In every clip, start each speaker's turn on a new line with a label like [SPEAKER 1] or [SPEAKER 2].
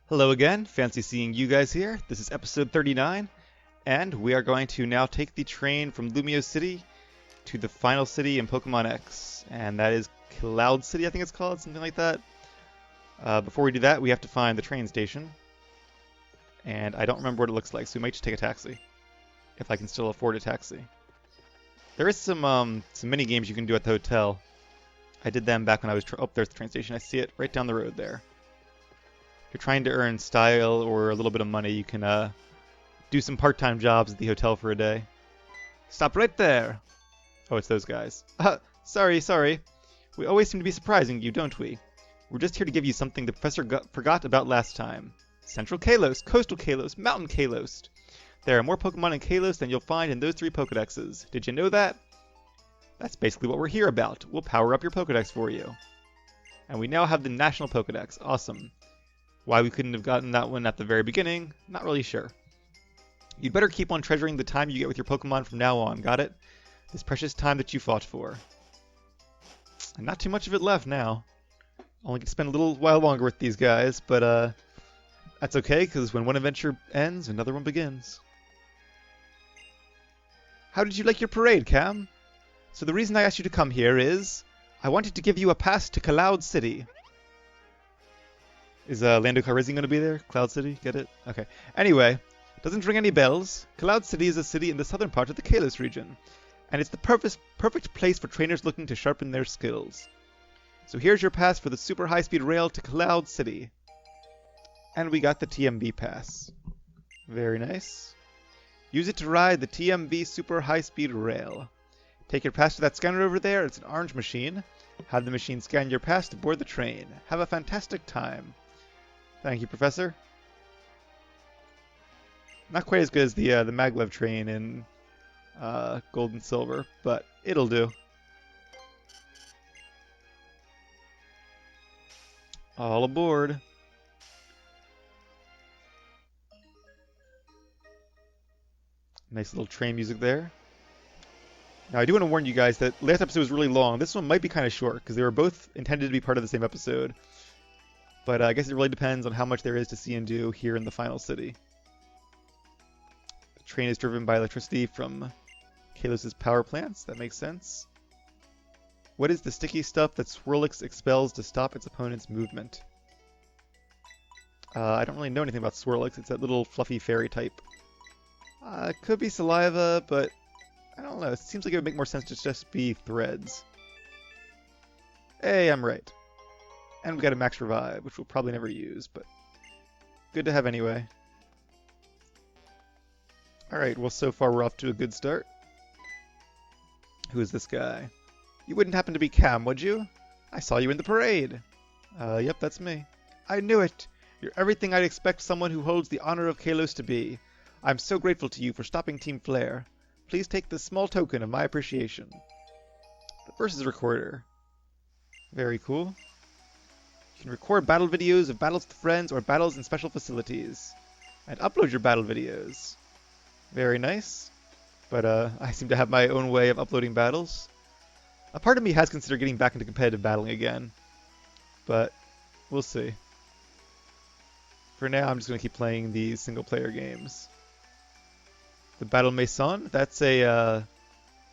[SPEAKER 1] Hello again, fancy seeing you guys here. This is episode 39, and we are going to now take the train from Lumio City to the final city in Pokemon X, and that is Kaloud City, I think it's called, something like that. Before we do that, we have to find the train station, and I don't remember what it looks like, so we might just take a taxi, if I can still afford a taxi. There is some mini games you can do at the hotel. I did them back when I was oh, there's the train station. I see it right down the road there. If you're trying to earn style or a little bit of money, you can do some part-time jobs at the hotel for a day. Stop right there! Oh, it's those guys. Sorry. We always seem to be surprising you, don't we? We're just here to give you something the professor forgot about last time. Central Kalos, Coastal Kalos, Mountain Kalos. There are more Pokemon in Kalos than you'll find in those 3 Pokedexes. Did you know that? That's basically what we're here about. We'll power up your Pokedex for you. And we now have the National Pokedex. Awesome. Why we couldn't have gotten that one at the very beginning, not really sure. You'd better keep on treasuring the time you get with your Pokemon from now on, got it? This precious time that you fought for. And not too much of it left now. Only can spend a little while longer with these guys, but that's okay, because when one adventure ends, another one begins. How did you like your parade, Cam? So the reason I asked you to come here is, I wanted to give you a pass to Kaloud City. Is Lando Calrissian going to be there? Cloud City? Get it? Okay. Anyway, doesn't ring any bells. Cloud City is a city in the southern part of the Kalos region, and it's the perfect place for trainers looking to sharpen their skills. So here's your pass for the super high-speed rail to Cloud City. And we got the TMV pass. Very nice. Use it to ride the TMV super high-speed rail. Take your pass to that scanner over there. It's an orange machine. Have the machine scan your pass to board the train. Have a fantastic time. Thank you, Professor. Not quite as good as the maglev train in Gold and Silver, but it'll do. All aboard. Nice little train music there. Now, I do want to warn you guys that last episode was really long. This one might be kind of short, because they were both intended to be part of the same episode. But I guess it really depends on how much there is to see and do here in the final city. The train is driven by electricity from Kalos' power plants. That makes sense. What is the sticky stuff that Swirlix expels to stop its opponent's movement? I don't really know anything about Swirlix. It's that little fluffy fairy type. It could be saliva, but I don't know. It seems like it would make more sense to just be threads. Hey, I'm right. And we got a max revive, which we'll probably never use, but good to have anyway. Alright, well so far we're off to a good start. Who is this guy? You wouldn't happen to be Cam, would you? I saw you in the parade. Yep, that's me. I knew it! You're everything I'd expect someone who holds the honor of Kalos to be. I'm so grateful to you for stopping Team Flare. Please take this small token of my appreciation. The versus recorder. Very cool. You can record battle videos of battles with friends or battles in special facilities. And upload your battle videos. Very nice. But I seem to have my own way of uploading battles. A part of me has considered getting back into competitive battling again. But we'll see. For now, I'm just going to keep playing these single-player games. The Battle Maison, that's a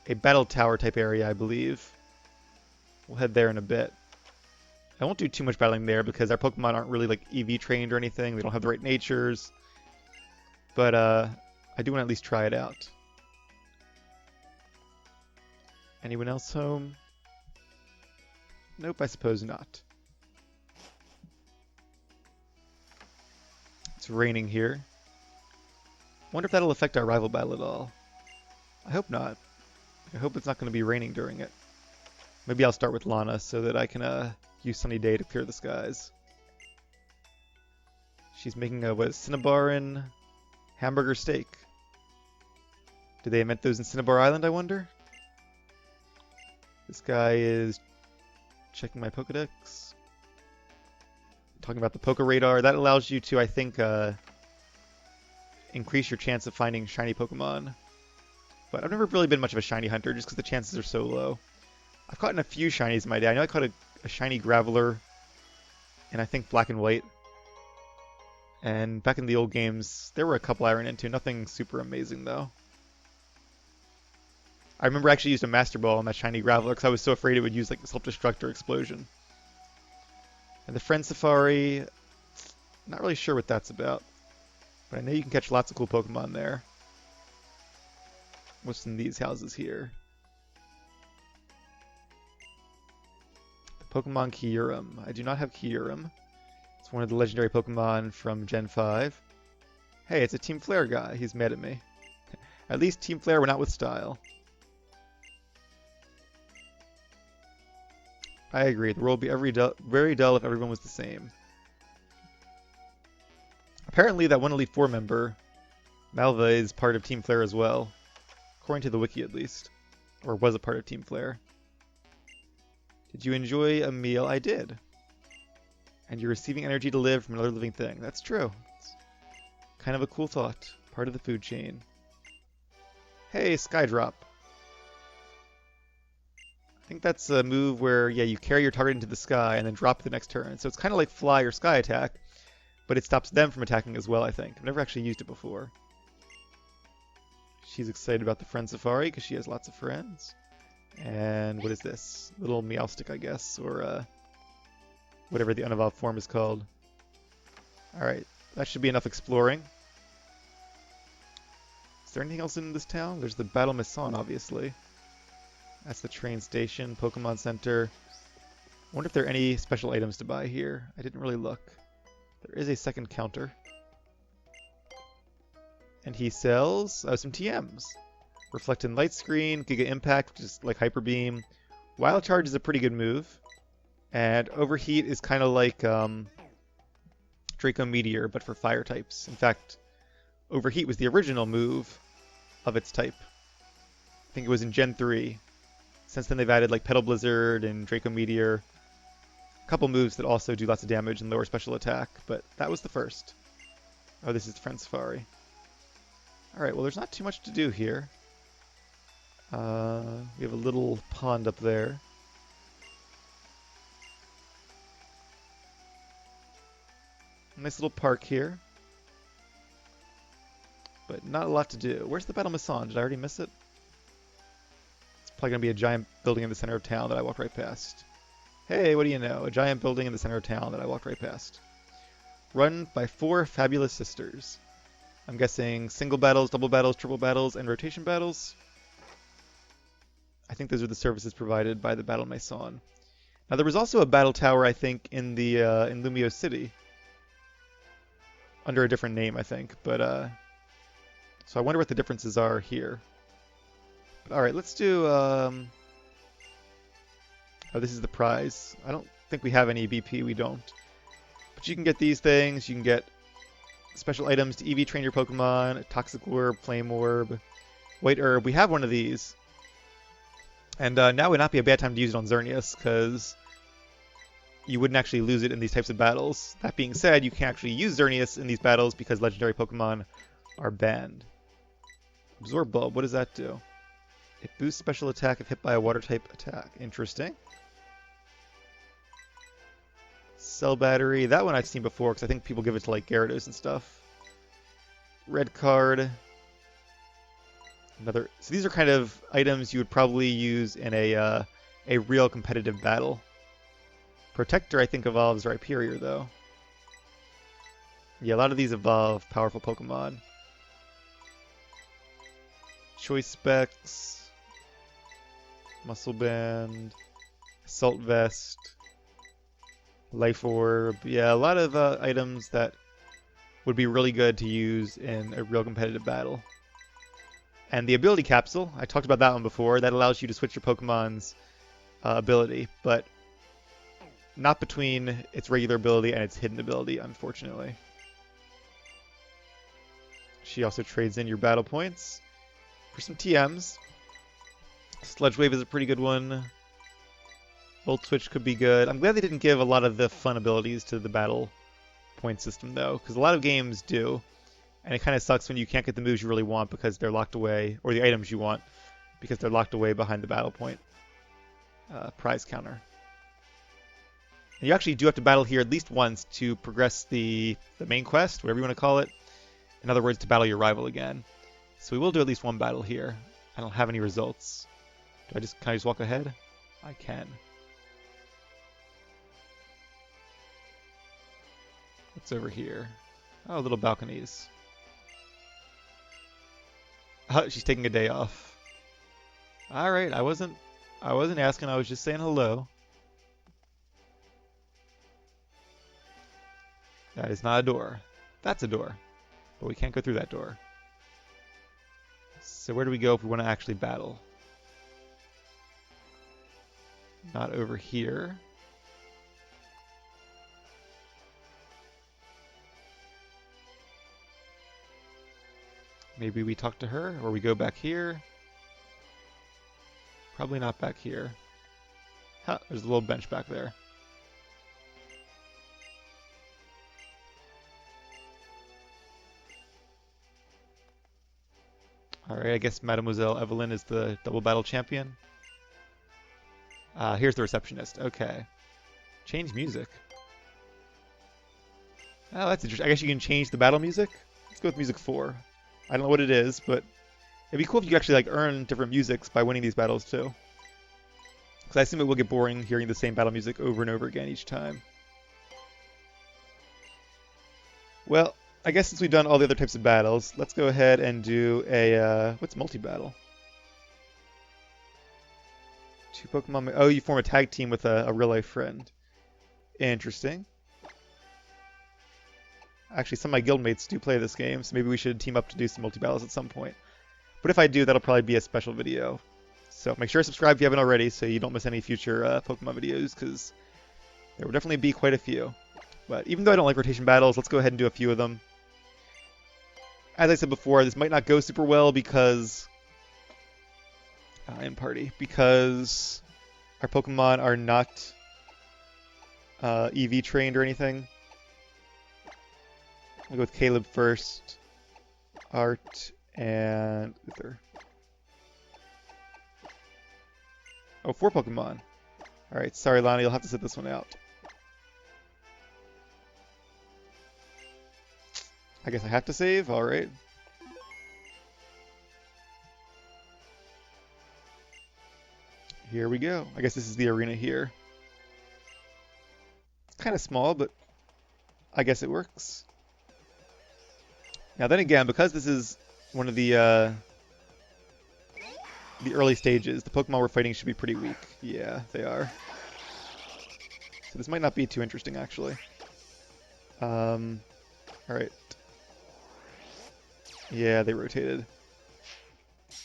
[SPEAKER 1] battle tower type area, I believe. We'll head there in a bit. I won't do too much battling there because our Pokemon aren't really like EV trained or anything. They don't have the right natures. But I do want to at least try it out. Anyone else home? Nope, I suppose not. It's raining here. Wonder if that'll affect our rival battle at all. I hope not. I hope it's not going to be raining during it. Maybe I'll start with Lana so that I can use Sunny Day to clear the skies. She's making a Cinnabar and hamburger steak. Do they invent those in Cinnabar Island, I wonder? This guy is checking my Pokedex. Talking about the Poke Radar. That allows you to, I think, increase your chance of finding shiny Pokemon. But I've never really been much of a shiny hunter just because the chances are so low. I've caught in a few shinies in my day. I know I caught a shiny Graveler in I think black and white. And back in the old games, there were a couple I ran into. Nothing super amazing, though. I remember I actually used a Master Ball on that shiny Graveler because I was so afraid it would use like the Self-Destruct or Explosion. And the Friend Safari, not really sure what that's about. But I know you can catch lots of cool Pokemon there. What's in these houses here? The Pokemon Kyurem. I do not have Kyurem. It's one of the legendary Pokemon from Gen 5. Hey, it's a Team Flare guy. He's mad at me. At least Team Flare went out with style. I agree. The world would be very dull if everyone was the same. Apparently that one Elite Four member, Malva, is part of Team Flare as well. According to the wiki at least. Or was a part of Team Flare. Did you enjoy a meal? I did. And you're receiving energy to live from another living thing. That's true. It's kind of a cool thought. Part of the food chain. Hey, Skydrop. I think that's a move where, yeah, you carry your target into the sky and then drop it the next turn. So it's kind of like Fly or Sky Attack, but it stops them from attacking as well, I think. I've never actually used it before. She's excited about the Friend Safari because she has lots of friends. And what is this? Little Meowstic, I guess, or whatever the unevolved form is called. Alright, that should be enough exploring. Is there anything else in this town? There's the Battle Maison, obviously. That's the train station, Pokemon Center. I wonder if there are any special items to buy here. I didn't really look. There is a second counter. And he sells some TMs. Reflecting Light Screen, Giga Impact, which is like Hyper Beam. Wild Charge is a pretty good move. And Overheat is kind of like Draco Meteor, but for fire types. In fact, Overheat was the original move of its type. I think it was in Gen 3. Since then they've added like Petal Blizzard and Draco Meteor. A couple moves that also do lots of damage and lower special attack, but that was the first. Oh, this is the Friend Safari. Alright, well there's not too much to do here. We have a little pond up there. Nice little park here. But not a lot to do. Where's the Battle Maison? Did I already miss it? Probably going to be a giant building in the center of town that I walked right past. Hey, what do you know? A giant building in the center of town that I walked right past. Run by 4 fabulous sisters. I'm guessing single battles, double battles, triple battles, and rotation battles. I think those are the services provided by the Battle Maison. Now there was also a battle tower, I think, in the in Lumio City. Under a different name, I think. But so I wonder what the differences are here. Alright, let's do... Oh, this is the prize. I don't think we have any BP, we don't. But you can get these things, you can get special items to EV train your Pokemon, Toxic Orb, Flame Orb, White Herb. We have one of these. And now would not be a bad time to use it on Xerneas, because you wouldn't actually lose it in these types of battles. That being said, you can't actually use Xerneas in these battles because legendary Pokemon are banned. Absorb Bulb, what does that do? It boosts special attack if hit by a water type attack. Interesting. Cell Battery. That one I've seen before because I think people give it to like Gyarados and stuff. Red Card. Another. So these are kind of items you would probably use in a real competitive battle. Protector I think evolves Rhyperior though. Yeah, a lot of these evolve powerful Pokemon. Choice Specs. Muscle Band, Assault Vest, Life Orb. Yeah, a lot of items that would be really good to use in a real competitive battle. And the Ability Capsule, I talked about that one before, that allows you to switch your Pokemon's ability, but not between its regular ability and its hidden ability, unfortunately. She also trades in your battle points for some TMs. Sludge Wave is a pretty good one. Volt Switch could be good. I'm glad they didn't give a lot of the fun abilities to the battle point system, though, because a lot of games do. And it kind of sucks when you can't get the moves you really want because they're locked away, or the items you want, because they're locked away behind the battle point prize counter. And you actually do have to battle here at least once to progress the main quest, whatever you want to call it. In other words, to battle your rival again. So we will do at least one battle here. I don't have any results. Can I just walk ahead? I can. What's over here? Oh, little balconies. She's taking a day off. All right, I wasn't asking. I was just saying hello. That is not a door. That's a door, but we can't go through that door. So where do we go if we want to actually battle? Not over here. Maybe we talk to her, or we go back here. Probably not back here. Huh, there's a little bench back there. Alright, I guess Mademoiselle Evelyn is the double battle champion. Here's the receptionist. Okay. Change music. Oh, that's interesting. I guess you can change the battle music? Let's go with music 4. I don't know what it is, but it'd be cool if you could actually like earn different musics by winning these battles too. Because I assume it will get boring hearing the same battle music over and over again each time. Well, I guess since we've done all the other types of battles, let's go ahead and do a, what's multi-battle? 2 Pokemon, oh, you form a tag team with a real-life friend. Interesting. Actually, some of my guildmates do play this game, so maybe we should team up to do some multi-battles at some point. But if I do, that'll probably be a special video. So make sure to subscribe if you haven't already so you don't miss any future Pokemon videos, because there will definitely be quite a few. But even though I don't like rotation battles, let's go ahead and do a few of them. As I said before, this might not go super well because... in party. Because our Pokemon are not EV trained or anything. I'll go with Caleb first. Art and Uther. Oh, 4 Pokemon. Alright, sorry Lonnie, you'll have to sit this one out. I guess I have to save? Alright. Here we go. I guess this is the arena here. It's kind of small, but I guess it works. Now then again, because this is one of the early stages, the Pokemon we're fighting should be pretty weak. Yeah, they are. So this might not be too interesting, actually. Alright. Yeah, they rotated.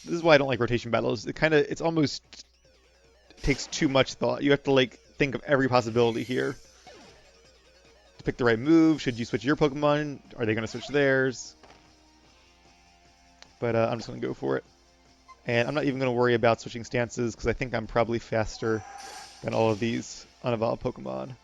[SPEAKER 1] This is why I don't like rotation battles. It's almost takes too much thought. You have to like think of every possibility here to pick the right move. Should you switch your Pokemon? Are they going to switch theirs? But I'm just going to go for it. And I'm not even going to worry about switching stances because I think I'm probably faster than all of these unevolved Pokemon.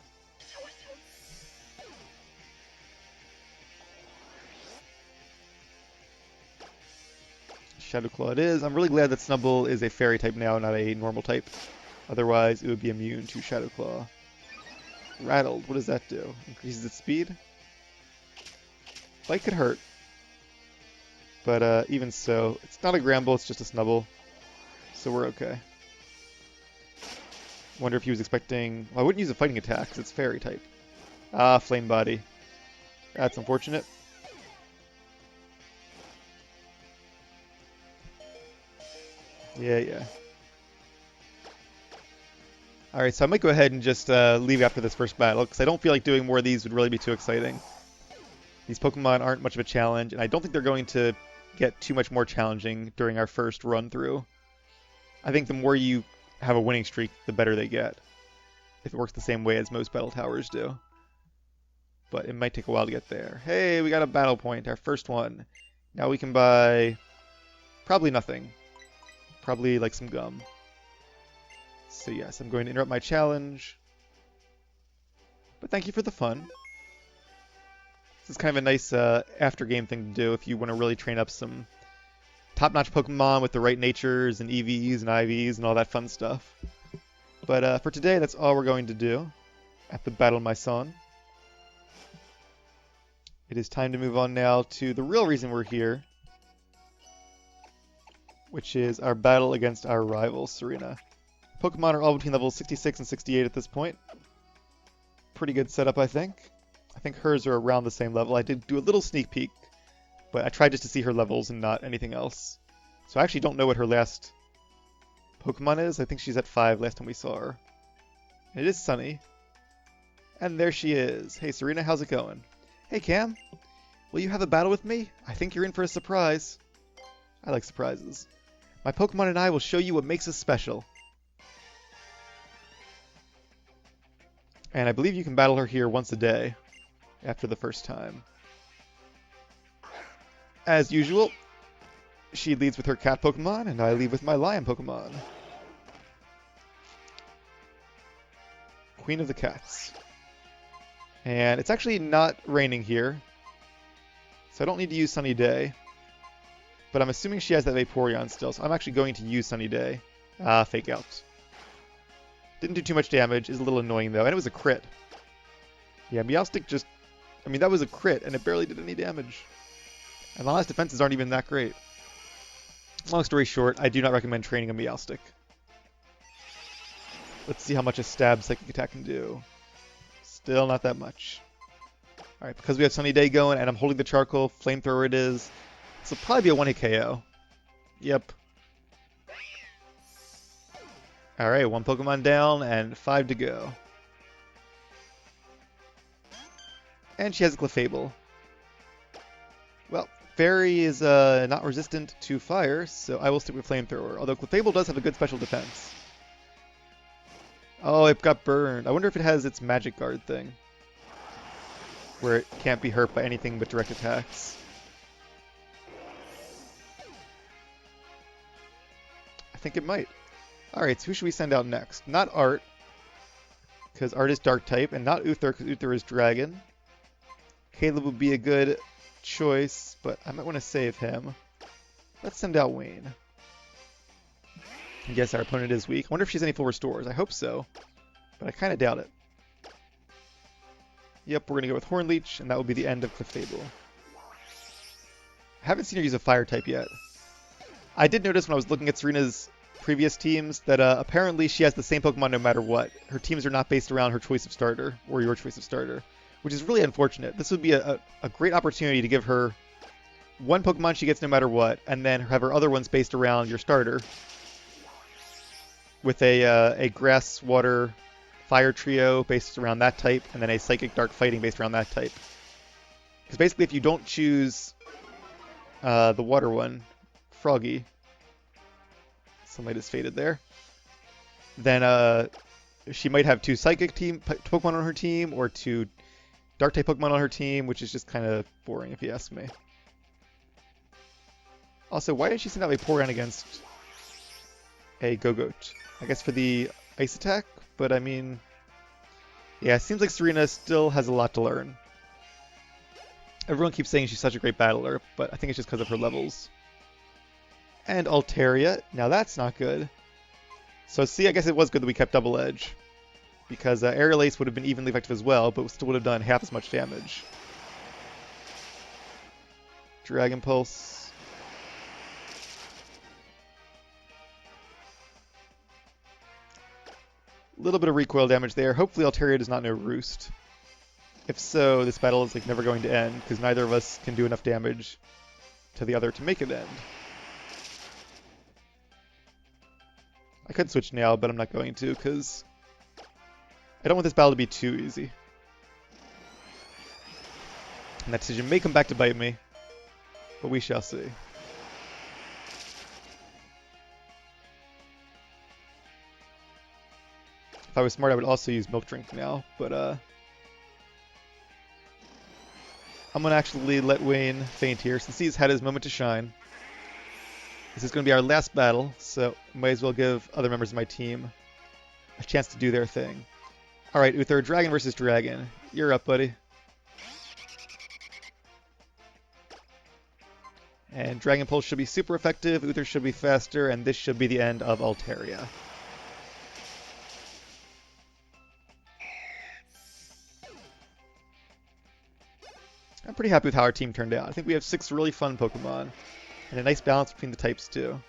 [SPEAKER 1] Shadow Claw it is. I'm really glad that Snubbull is a fairy type now, not a normal type. Otherwise, it would be immune to Shadow Claw. Rattled, what does that do? Increases its speed? Bite could hurt. But even so, it's not a Gramble, it's just a Snubbull. So we're okay. Wonder if he was expecting... Well, I wouldn't use a fighting attack, because it's fairy type. Ah, Flame Body. That's unfortunate. Yeah. Alright, so I might go ahead and just leave after this first battle, because I don't feel like doing more of these would really be too exciting. These Pokemon aren't much of a challenge, and I don't think they're going to get too much more challenging during our first run-through. I think the more you have a winning streak, the better they get. If it works the same way as most battle towers do. But it might take a while to get there. Hey, we got a battle point, our first one. Now we can buy... probably nothing. Probably like some gum. So yes, I'm going to interrupt my challenge. But thank you for the fun. This is kind of a nice after-game thing to do if you want to really train up some top-notch Pokemon with the right natures and EVs and IVs and all that fun stuff. But for today, that's all we're going to do. at the Battle Maison. It is time to move on now to the real reason we're here, which is our battle against our rival, Serena. Pokemon are all between levels 66 and 68 at this point. Pretty good setup, I think. I think hers are around the same level. I did do a little sneak peek, but I tried just to see her levels and not anything else. So I actually don't know what her last Pokemon is. I think she's at 5 last time we saw her. It is sunny. And there she is. Hey Serena, how's it going? Hey Cam, will you have a battle with me? I think you're in for a surprise. I like surprises. My Pokemon and I will show you what makes us special. And I believe you can battle her here once a day after the first time. As usual, she leads with her cat Pokemon, and I lead with my lion Pokemon. Queen of the Cats. And it's actually not raining here, so I don't need to use Sunny Day. But I'm assuming she has that Vaporeon still, so I'm actually going to use Sunny Day. Fake out. Didn't do too much damage, is a little annoying though, and it was a crit. Yeah, Meowstic just... I mean, that was a crit, and it barely did any damage. And Lana's defenses aren't even that great. Long story short, I do not recommend training a Meowstic. Let's see how much a stab psychic attack can do. Still not that much. Alright, because we have Sunny Day going and I'm holding the charcoal, flamethrower it is. This will probably be a 1-hit KO. Yep. Alright, 1 Pokemon down and 5 to go. And she has a Clefable. Well, Fairy is not resistant to fire, so I will stick with Flamethrower. Although Clefable does have a good special defense. Oh, it got burned. I wonder if it has its Magic Guard thing, where it can't be hurt by anything but direct attacks. I think it might. Alright, so who should we send out next? Not Art, because Art is Dark type, and not Uther, because Uther is Dragon. Caleb would be a good choice, but I might want to save him. Let's send out Wayne. Yes, our opponent is weak. I wonder if she has any full restores. I hope so, but I kind of doubt it. Yep, we're going to go with Hornleech, and that will be the end of Clefable. I haven't seen her use a fire type yet. I did notice when I was looking at Serena's previous teams that apparently she has the same Pokemon no matter what. Her teams are not based around her choice of starter, or your choice of starter, which is really unfortunate. This would be a great opportunity to give her one Pokemon she gets no matter what, and then have her other ones based around your starter. With a Grass, Water, Fire trio based around that type, and then a Psychic Dark Fighting based around that type. Because basically if you don't choose the Water one, Froggy, sunlight is faded there, then she might have 2 Psychic Pokemon on her team, or 2 Dark type Pokemon on her team, which is just kind of boring if you ask me. Also, why did she send out Vaporeon against a Gogoat? I guess for the ice attack, but I mean, yeah, it seems like Serena still has a lot to learn. Everyone keeps saying she's such a great battler, but I think it's just because of her levels. And Altaria, now that's not good. So see, I guess it was good that we kept Double Edge, because Aerial Ace would have been evenly effective as well, but still would have done half as much damage. Dragon Pulse. A little bit of recoil damage there. Hopefully Altaria does not know Roost. If so, this battle is like never going to end, because neither of us can do enough damage to the other to make it end. I could switch now, but I'm not going to, because I don't want this battle to be too easy. And that decision may come back to bite me, but we shall see. If I was smart, I would also use Milk Drink now, but I'm going to actually let Wayne faint here, since he's had his moment to shine. This is going to be our last battle, so might as well give other members of my team a chance to do their thing. Alright, Uther, Dragon versus Dragon. You're up, buddy. And Dragon Pulse should be super effective, Uther should be faster, and this should be the end of Altaria. pretty happy with how our team turned out. I think we have 6 really fun Pokemon, and a nice balance between the types too.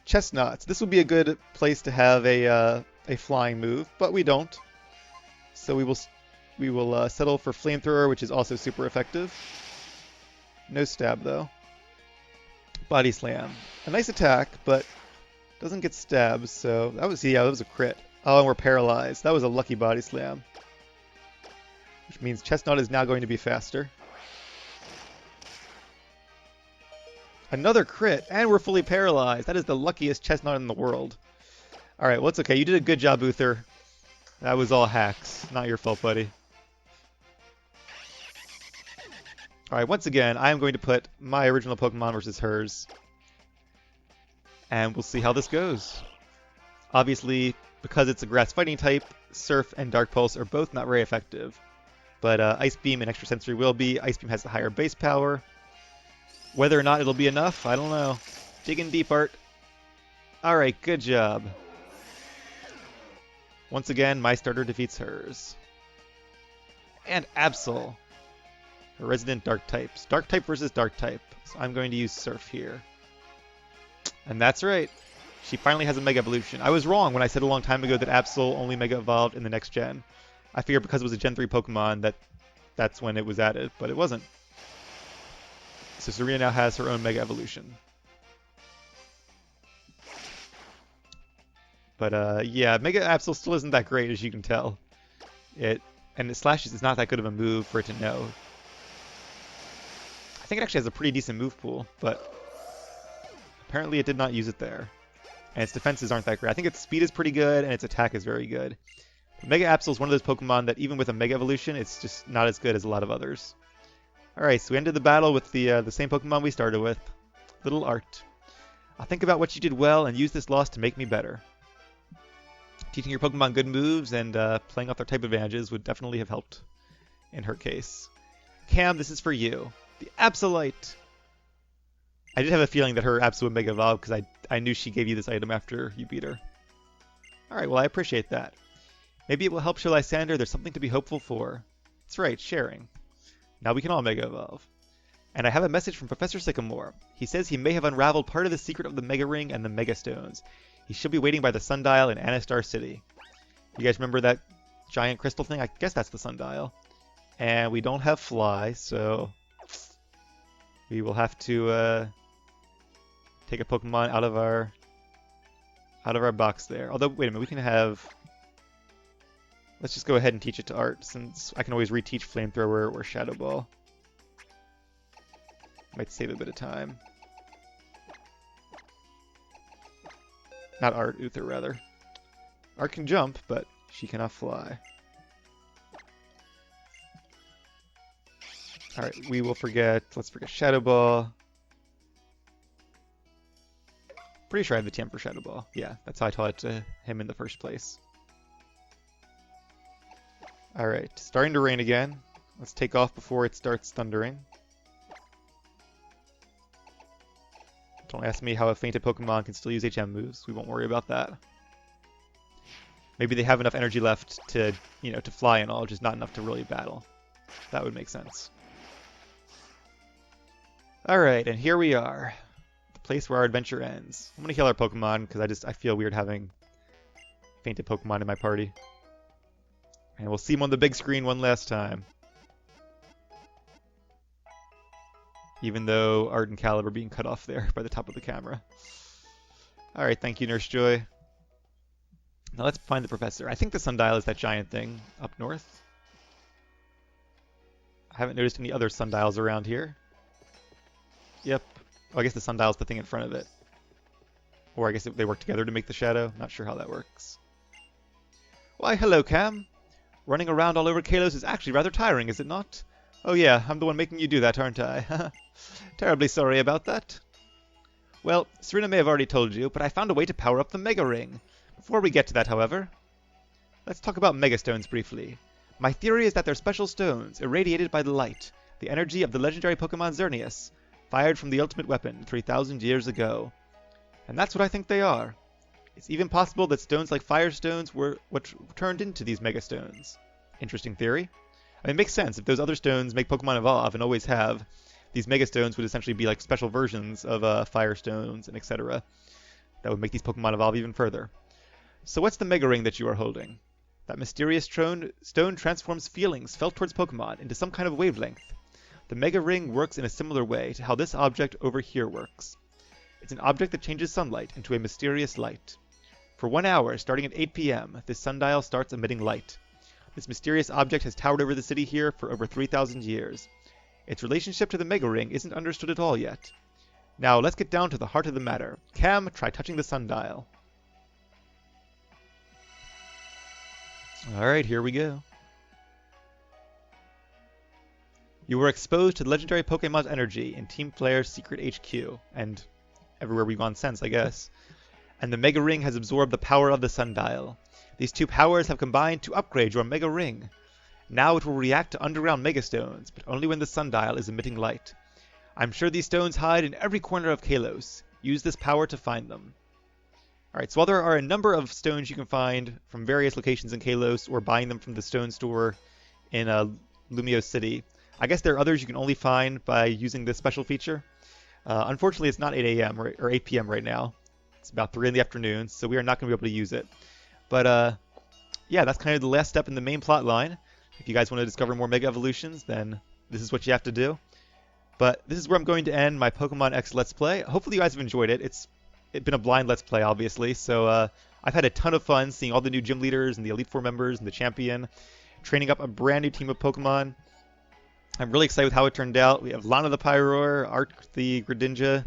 [SPEAKER 1] Chestnuts. This would be a good place to have a flying move, but we don't. So we will settle for Flamethrower, which is also super effective. No stab though. Body Slam. A nice attack, but doesn't get stabs. So that was a crit. Oh, and we're paralyzed. That was a lucky Body Slam, which means Chestnut is now going to be faster. Another crit, and we're fully paralyzed. That is the luckiest Chestnut in the world. Alright, well, it's okay. You did a good job, Uther. That was all hacks. Not your fault, buddy. Alright, once again, I am going to put my original Pokemon versus hers. And we'll see how this goes. Obviously, because it's a grass fighting type, Surf and Dark Pulse are both not very effective. But Ice Beam and Extra Sensory will be. Ice Beam has the higher base power. Whether or not it'll be enough, I don't know. Digging deep, Art. Alright, good job. Once again, my starter defeats hers. And Absol. Her resident Dark types. Dark type versus Dark type. So I'm going to use Surf here. And that's right. She finally has a Mega Evolution. I was wrong when I said a long time ago that Absol only Mega Evolved in the next gen. I figured because it was a Gen 3 Pokemon that's when it was added, but it wasn't. So Serena now has her own Mega Evolution. But yeah, Mega Absol still isn't that great, as you can tell. And it slashes is not that good of a move for it to know. I think it actually has a pretty decent move pool, but apparently it did not use it there. And its defenses aren't that great. I think its speed is pretty good, and its attack is very good. But Mega Absol is one of those Pokemon that even with a Mega Evolution, it's just not as good as a lot of others. Alright, so we ended the battle with the same Pokemon we started with. Little Art. I'll think about what you did well and use this loss to make me better. Teaching your Pokemon good moves and playing off their type advantages would definitely have helped in her case. Cam, this is for you. The Absolite! I did have a feeling that her Absol would Mega Evolve because I knew she gave you this item after you beat her. Alright, well I appreciate that. Maybe it will help show Lysander there's something to be hopeful for. That's right, sharing. Now we can all Mega Evolve. And I have a message from Professor Sycamore. He says he may have unraveled part of the secret of the Mega Ring and the Mega Stones. He should be waiting by the Sundial in Anastar City. You guys remember that giant crystal thing? I guess that's the Sundial. And we don't have Fly, so we will have to take a Pokemon out of our box there. Although, wait a minute, we can have... Let's just go ahead and teach it to Art, since I can always reteach Flamethrower or Shadow Ball. Might save a bit of time. Not Art, Uther, rather. Art can jump, but she cannot fly. Alright, let's forget Shadow Ball. Pretty sure I have the TM for Shadow Ball. Yeah, that's how I taught it to him in the first place. Alright, starting to rain again. Let's take off before it starts thundering. Don't ask me how a fainted Pokemon can still use HM moves. We won't worry about that. Maybe they have enough energy left to, to fly and all, just not enough to really battle. That would make sense. Alright, and here we are. The place where our adventure ends. I'm going to heal our Pokemon, because I feel weird having fainted Pokemon in my party. And we'll see him on the big screen one last time. Even though Art and Caleb are being cut off there by the top of the camera. Alright, thank you, Nurse Joy. Now let's find the professor. I think the Sundial is that giant thing up north. I haven't noticed any other Sundials around here. Yep. Oh, I guess the Sundial's the thing in front of it. Or I guess they work together to make the shadow. Not sure how that works. Why, hello, Cam. Running around all over Kalos is actually rather tiring, is it not? Oh yeah, I'm the one making you do that, aren't I? Terribly sorry about that. Well, Serena may have already told you, but I found a way to power up the Mega Ring. Before we get to that, however, let's talk about Mega Stones briefly. My theory is that they're special stones, irradiated by the light, the energy of the legendary Pokemon Xerneas, fired from the ultimate weapon 3,000 years ago. And that's what I think they are. It's even possible that stones like Fire Stones were what turned into these Mega Stones. Interesting theory. I mean, it makes sense. If those other stones make Pokemon evolve and always have, these Mega Stones would essentially be like special versions of Fire Stones and etc. That would make these Pokemon evolve even further. So what's the Mega Ring that you are holding? That mysterious stone transforms feelings felt towards Pokemon into some kind of wavelength. The Mega Ring works in a similar way to how this object over here works. It's an object that changes sunlight into a mysterious light. For 1 hour, starting at 8 p.m., this sundial starts emitting light. This mysterious object has towered over the city here for over 3,000 years. Its relationship to the Mega Ring isn't understood at all yet. Now, let's get down to the heart of the matter. Cam, try touching the sundial. Alright, here we go. You were exposed to the legendary Pokemon's energy in Team Player's secret HQ, and everywhere we've gone since, I guess. And the Mega Ring has absorbed the power of the sundial. These two powers have combined to upgrade your Mega Ring. Now it will react to underground Mega Stones, but only when the sundial is emitting light. I'm sure these stones hide in every corner of Kalos. Use this power to find them. Alright, so while there are a number of stones you can find from various locations in Kalos, or buying them from the stone store in Lumio City, I guess there are others you can only find by using this special feature. Unfortunately, it's not 8 a.m. or 8 p.m. right now. It's about 3 in the afternoon, so we are not going to be able to use it. But yeah, that's kind of the last step in the main plot line. If you guys want to discover more Mega Evolutions, then this is what you have to do. But this is where I'm going to end my Pokemon X Let's Play. Hopefully you guys have enjoyed it. It's been a blind Let's Play, obviously, so I've had a ton of fun seeing all the new gym leaders and the Elite Four members and the champion, training up a brand new team of Pokemon. I'm really excited with how it turned out. We have Lana the Pyroar, Arc the Greninja,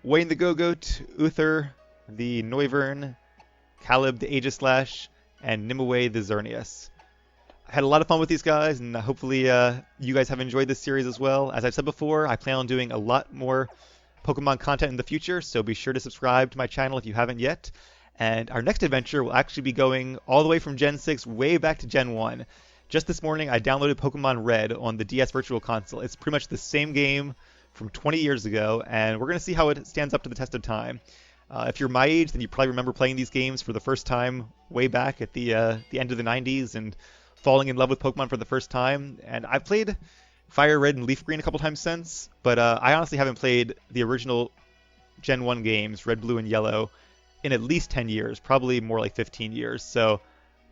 [SPEAKER 1] Wayne the Go-Goat, Uther the Noivern, Kaloud the Aegislash, and Nimue the Xerneas. I had a lot of fun with these guys, and hopefully you guys have enjoyed this series as well. As I've said before, I plan on doing a lot more Pokemon content in the future, so be sure to subscribe to my channel if you haven't yet. And our next adventure will actually be going all the way from Gen 6 way back to Gen 1. Just this morning, I downloaded Pokemon Red on the DS Virtual Console. It's pretty much the same game from 20 years ago, and we're going to see how it stands up to the test of time. If you're my age, then you probably remember playing these games for the first time way back at the end of the 90s and falling in love with Pokemon for the first time. And I've played Fire Red and Leaf Green a couple times since, but I honestly haven't played the original Gen 1 games, Red, Blue, and Yellow, in at least 10 years, probably more like 15 years. So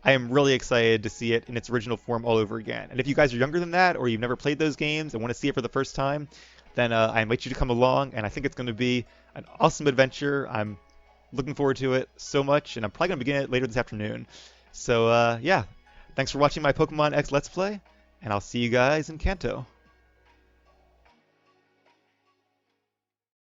[SPEAKER 1] I am really excited to see it in its original form all over again. And if you guys are younger than that, or you've never played those games and want to see it for the first time, then I invite you to come along, and I think it's going to be an awesome adventure. I'm looking forward to it so much, and I'm probably going to begin it later this afternoon. So yeah, thanks for watching my Pokemon X Let's Play, and I'll see you guys in Kanto.